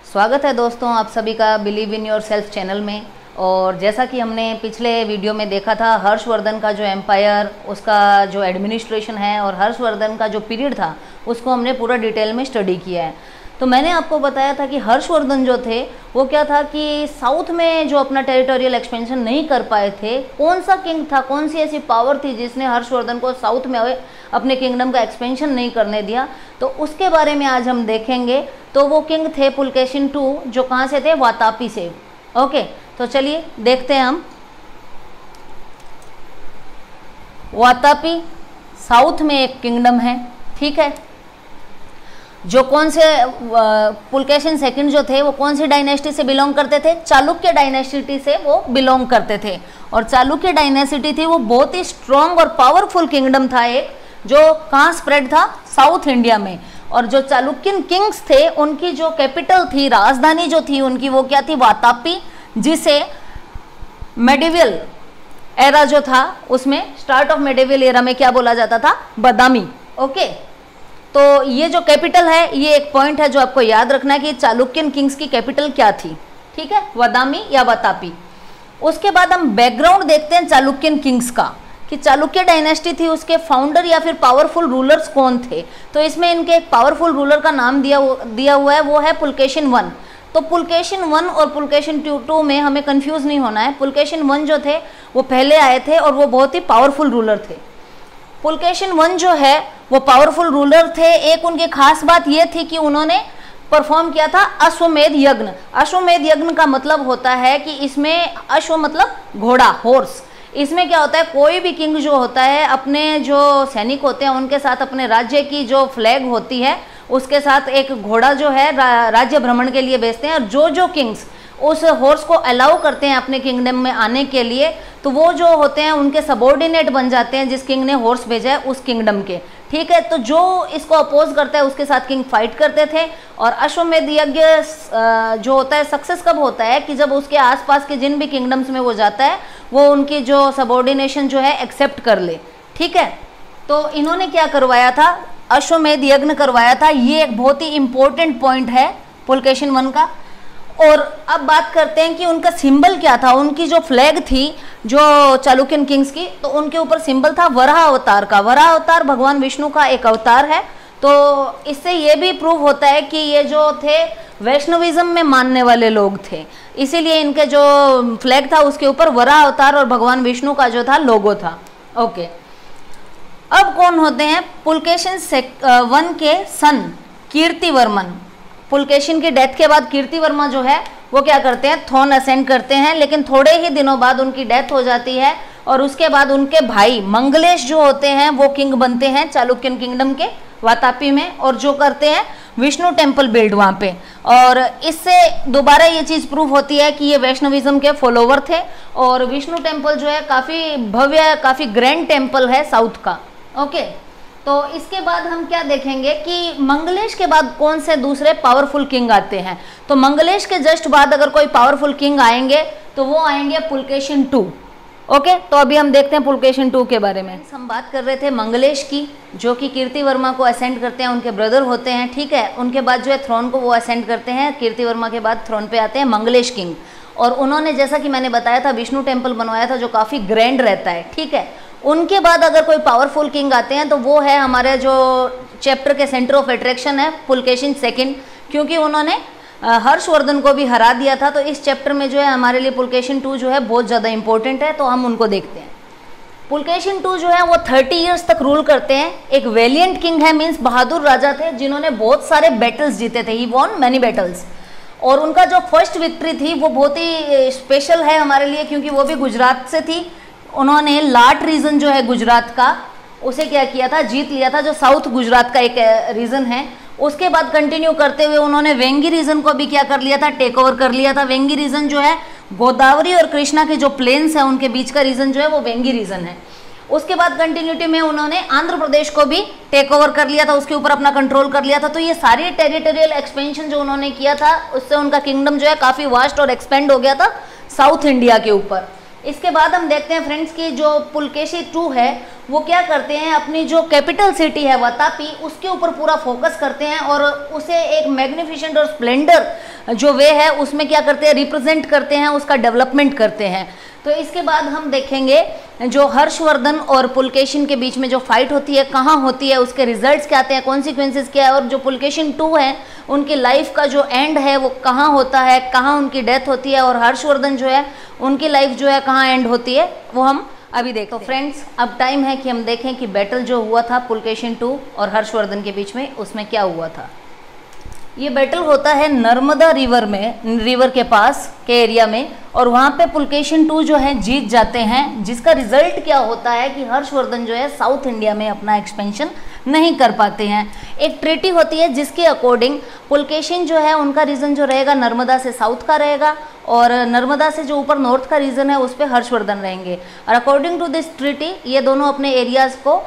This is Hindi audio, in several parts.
स्वागत है दोस्तों आप सभी का believe in your self channel में। और जैसा कि हमने पिछले वीडियो में देखा था, हर्षवर्धन का जो एम्पायर, उसका जो एडमिनिस्ट्रेशन है और हर्षवर्धन का जो पीरियड था उसको हमने पूरा डिटेल में स्टडी किया है। तो मैंने आपको बताया था कि हर्षवर्धन जो थे वो क्या था कि साउथ में जो अपना टेरिटोरियल एक्सपेंशन नहीं कर पाए थे, कौन सा किंग था, कौन सी ऐसी पावर थी जिसने हर्षवर्धन को साउथ में अपने किंगडम का एक्सपेंशन नहीं करने दिया, तो उसके बारे में आज हम देखेंगे। तो वो किंग थे पुलकेशिन II, जो कहाँ से थे, वातापी से। ओके, तो चलिए देखते हैं हम। वातापी साउथ में एक किंगडम है, ठीक है, जो कौन से पुलकेशिन II जो थे वो कौन सी डायनेस्टी से बिलोंग करते थे, चालुक्य डायनेस्टी से वो बिलोंग करते थे। और चालुक्य डायनेस्टी थी वो बहुत ही स्ट्रॉन्ग और पावरफुल किंगडम था एक, जो कहाँ स्प्रेड था, साउथ इंडिया में। और जो चालुक्यन किंग्स थे उनकी जो कैपिटल थी, राजधानी जो थी उनकी, वो क्या थी, वातापी, जिसे मेडिवल एरा जो था उसमें, स्टार्ट ऑफ मेडिवल एरा में क्या बोला जाता था, बदामी। ओके, तो ये जो कैपिटल है, ये एक पॉइंट है जो आपको याद रखना है कि चालुक्यन किंग्स की कैपिटल क्या थी, ठीक है, बदामी या वातापी। उसके बाद हम बैकग्राउंड देखते हैं चालुक्यन किंग्स का, कि चालुक्य डायनेस्टी थी, उसके फाउंडर या फिर पावरफुल रूलर्स कौन थे। तो इसमें इनके एक पावरफुल रूलर का नाम दिया हुआ है, वो है पुलकेशिन I। तो पुलकेशिन I और पुलकेशिन II में हमें कंफ्यूज नहीं होना है। पुलकेशिन I जो थे वो पहले आए थे और वो बहुत ही पावरफुल रूलर थे। पुलकेशिन I जो है वो पावरफुल रूलर थे। एक उनकी खास बात ये थी कि उन्होंने परफॉर्म किया था अश्वमेध यज्ञ। अश्वमेध यज्ञ का मतलब होता है कि इसमें अश्व मतलब घोड़ा, हॉर्स। इसमें क्या होता है, कोई भी किंग जो होता है अपने जो सैनिक होते हैं उनके साथ अपने राज्य की जो फ्लैग होती है उसके साथ एक घोड़ा जो है राज्य भ्रमण के लिए भेजते हैं। और जो किंग्स उस हॉर्स को अलाउ करते हैं अपने किंगडम में आने के लिए, तो वो जो होते हैं उनके सबॉर्डिनेट बन जाते हैं जिस किंग ने हॉर्स भेजा है उस किंगडम के, ठीक है। तो जो इसको अपोज करता है उसके साथ किंग फाइट करते थे। और अश्वमेध यज्ञ जो होता है सक्सेस कब होता है कि जब उसके आसपास के जिन भी किंगडम्स में वो जाता है वो उनकी जो सबॉर्डिनेशन जो है एक्सेप्ट कर ले, ठीक है। तो इन्होंने क्या करवाया था, अश्वमेध यज्ञ करवाया था। ये एक बहुत ही इंपॉर्टेंट पॉइंट है पुलकेशिन I का। और अब बात करते हैं कि उनका सिंबल क्या था। उनकी जो फ्लैग थी जो चालुक्यन किंग्स की, तो उनके ऊपर सिंबल था वराह अवतार का। वराह अवतार भगवान विष्णु का एक अवतार है। तो इससे ये भी प्रूव होता है कि ये जो थे वैष्णविज्म में मानने वाले लोग थे, इसीलिए इनके जो फ्लैग था उसके ऊपर वराह अवतार और भगवान विष्णु का जो था लोगो था। ओके, अब कौन होते हैं पुलकेशिन I के सन, कीर्तिवर्मन। पुलकेशिन की डेथ के बाद कीर्तिवर्मा जो है वो क्या करते हैं, थ्रोन असेंड करते हैं, लेकिन थोड़े ही दिनों बाद उनकी डेथ हो जाती है। और उसके बाद उनके भाई मंगलेश जो होते हैं वो किंग बनते हैं चालुक्यन किंगडम के वातापी में, और जो करते हैं विष्णु टेम्पल बिल्ड वहाँ पे। और इससे दोबारा ये चीज़ प्रूव होती है कि ये वैष्णविज्म के फॉलोवर थे। और विष्णु टेम्पल जो है काफ़ी भव्य, काफ़ी ग्रैंड टेम्पल है साउथ का। ओके, तो इसके बाद हम क्या देखेंगे कि मंगलेश के बाद कौन से दूसरे पावरफुल किंग आते हैं। तो मंगलेश के जस्ट बाद अगर कोई पावरफुल किंग आएंगे तो वो आएंगे पुलकेशिन II। ओके, तो अभी हम देखते हैं पुलकेशिन II के बारे में। हम बात कर रहे थे मंगलेश की, जो कि कीर्तिवर्मा को असेंड करते हैं, उनके ब्रदर होते हैं, ठीक है। उनके बाद जो है थ्रोन को वो असेंड करते हैं, कीर्तिवर्मा के बाद थ्रोन पे आते हैं मंगलेश किंग। और उन्होंने, जैसा कि मैंने बताया था, विष्णु टेम्पल बनवाया था जो काफ़ी ग्रैंड रहता है, ठीक है। उनके बाद अगर कोई पावरफुल किंग आते हैं तो वो है हमारे जो चैप्टर के सेंटर ऑफ अट्रैक्शन है, पुलकेशिन II, क्योंकि उन्होंने हर्षवर्धन को भी हरा दिया था। तो इस चैप्टर में जो है हमारे लिए पुलकेशिन II जो है बहुत ज़्यादा इंपॉर्टेंट है, तो हम उनको देखते हैं। पुलकेशिन II जो है वो 30 ईयर्स तक रूल करते हैं। एक वेलियंट किंग है, मीन्स बहादुर राजा थे जिन्होंने बहुत सारे बैटल्स जीते थे। He won many battles. और उनका जो फर्स्ट विक्ट्री थी वो बहुत ही स्पेशल है हमारे लिए, क्योंकि वो भी गुजरात से थी। उन्होंने लाट रीजन जो है गुजरात का, उसे क्या किया था, जीत लिया था, जो साउथ गुजरात का एक रीजन है। उसके बाद कंटिन्यू करते हुए उन्होंने वेंगी रीजन को भी क्या कर लिया था, टेक ओवर कर लिया था। वेंगी रीजन जो है गोदावरी और कृष्णा के जो प्लेन्स है उनके बीच का रीजन जो है वो वेंगी रीजन है। उसके बाद कंटिन्यूटी में उन्होंने आंध्र प्रदेश को भी टेक ओवर कर लिया था, उसके ऊपर अपना कंट्रोल कर लिया था। तो ये सारी टेरिटोरियल एक्सपेंशन जो उन्होंने किया था उससे उनका किंगडम जो है काफ़ी वास्ट और एक्सपेंड हो गया था साउथ इंडिया के ऊपर। इसके बाद हम देखते हैं फ्रेंड्स कि जो पुलकेशी टू है वो क्या करते हैं, अपनी जो कैपिटल सिटी है वातापी उसके ऊपर पूरा फोकस करते हैं और उसे एक मैग्निफिसेंट और स्प्लेंडर जो वे है उसमें क्या करते हैं, रिप्रेजेंट करते हैं, उसका डेवलपमेंट करते हैं। तो इसके बाद हम देखेंगे जो हर्षवर्धन और पुलकेशिन के बीच में जो फाइट होती है कहाँ होती है, उसके रिजल्ट्स क्या आते हैं, कॉन्सिक्वेंसेस क्या है, और जो पुलकेशिन टू है उनकी लाइफ का जो एंड है वो कहाँ होता है, कहाँ उनकी डेथ होती है, और हर्षवर्धन जो है उनकी लाइफ जो है कहाँ एंड होती है, वो हम अभी देखते हैं। तो फ्रेंड्स अब टाइम है कि हम देखें कि बैटल जो हुआ था पुलकेशिन टू और हर्षवर्धन के बीच में उसमें क्या हुआ था। ये बैटल होता है नर्मदा रिवर में, रिवर के पास के एरिया में, और वहाँ पे पुलकेशिन टू जो है जीत जाते हैं, जिसका रिजल्ट क्या होता है कि हर्षवर्धन जो है साउथ इंडिया में अपना एक्सपेंशन नहीं कर पाते हैं। एक ट्रीटी होती है जिसके अकॉर्डिंग पुलकेशिन जो है उनका रीजन जो रहेगा नर्मदा से साउथ का रहेगा, और नर्मदा से जो ऊपर नॉर्थ का रीजन है उस पर हर्षवर्धन रहेंगे। और अकॉर्डिंग टू दिस ट्रीटी ये दोनों अपने एरियाज़ को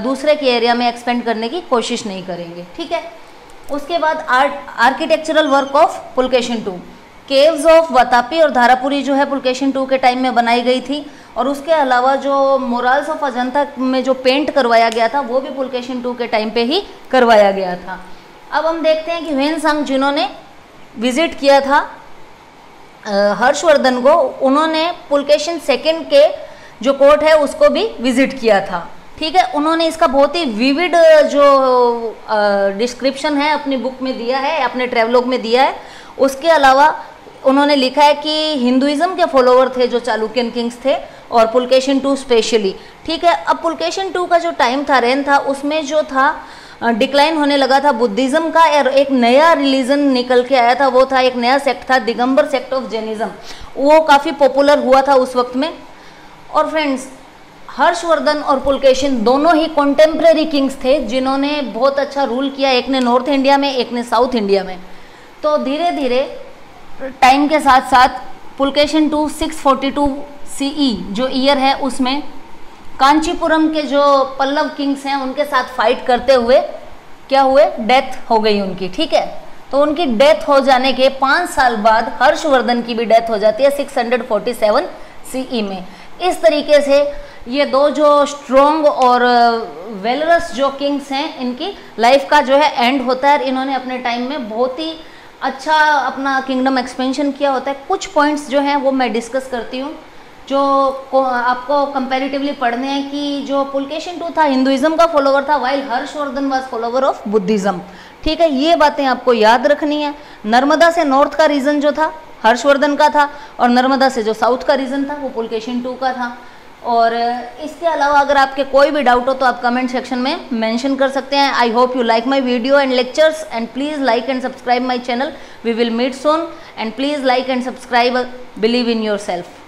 दूसरे के एरिया में एक्सपेंड करने की कोशिश नहीं करेंगे, ठीक है। उसके बाद architectural work of Pulakeshin two, caves of Vatapi और धारापुरी जो है पुलकेशिन टू के टाइम में बनाई गई थी, और उसके अलावा जो मोराल्स ऑफ अजंता में जो पेंट करवाया गया था वो भी पुलकेशिन टू के टाइम पे ही करवाया गया था। अब हम देखते हैं कि ह्वेनसांग जिन्होंने विजिट किया था हर्षवर्धन को, उन्होंने पुलकेशिन सेकेंड के जो कोर्ट है उसको भी विजिट किया था, ठीक है। उन्होंने इसका बहुत ही विविड जो डिस्क्रिप्शन है अपनी बुक में दिया है, अपने ट्रेवलॉग में दिया है। उसके अलावा उन्होंने लिखा है कि हिंदुइज्म के फॉलोवर थे जो चालुक्यन किंग्स थे, और पुलकेशिन टू स्पेशली, ठीक है। अब पुलकेशिन टू का जो टाइम था, रेन था, उसमें जो था डिक्लाइन होने लगा था बुद्धिज़्म का, और एक नया रिलीजन निकल के आया था, वो था एक नया सेक्ट था दिगंबर सेक्ट ऑफ जैनिज्म, वो काफ़ी पॉपुलर हुआ था उस वक्त में। और फ्रेंड्स हर्षवर्धन और पुलकेशिन दोनों ही कॉन्टेम्प्रेरी किंग्स थे जिन्होंने बहुत अच्छा रूल किया, एक ने नॉर्थ इंडिया में, एक ने साउथ इंडिया में। तो धीरे धीरे टाइम के साथ साथ पुलकेशिन टू 642 CE जो ईयर है उसमें कांचीपुरम के जो पल्लव किंग्स हैं उनके साथ फाइट करते हुए क्या हुए, डेथ हो गई उनकी, ठीक है। तो उनकी डेथ हो जाने के 5 साल बाद हर्षवर्धन की भी डेथ हो जाती है 647 CE में। इस तरीके से ये दो जो स्ट्रॉन्ग और वेलरस जो किंग्स हैं इनकी लाइफ का जो है एंड होता है। इन्होंने अपने टाइम में बहुत ही अच्छा अपना किंगडम एक्सपेंशन किया होता है। कुछ पॉइंट्स जो हैं वो मैं डिस्कस करती हूँ जो आपको कंपैरेटिवली पढ़ने हैं कि जो पुलकेशिन टू था हिंदुइज्म का फॉलोवर था, while Harshvardhan was follower of Buddhism, ठीक है। ये बातें आपको याद रखनी है। नर्मदा से नॉर्थ का रीजन जो था हर्षवर्धन का था, और नर्मदा से जो साउथ का रीजन था वो पुलकेशिन टू का था। और इसके अलावा अगर आपके कोई भी डाउट हो तो आप कमेंट सेक्शन में मेंशन कर सकते हैं। I hope you like my video and lectures, and please like and subscribe my channel. We will meet soon, and please like and subscribe. Believe in your self.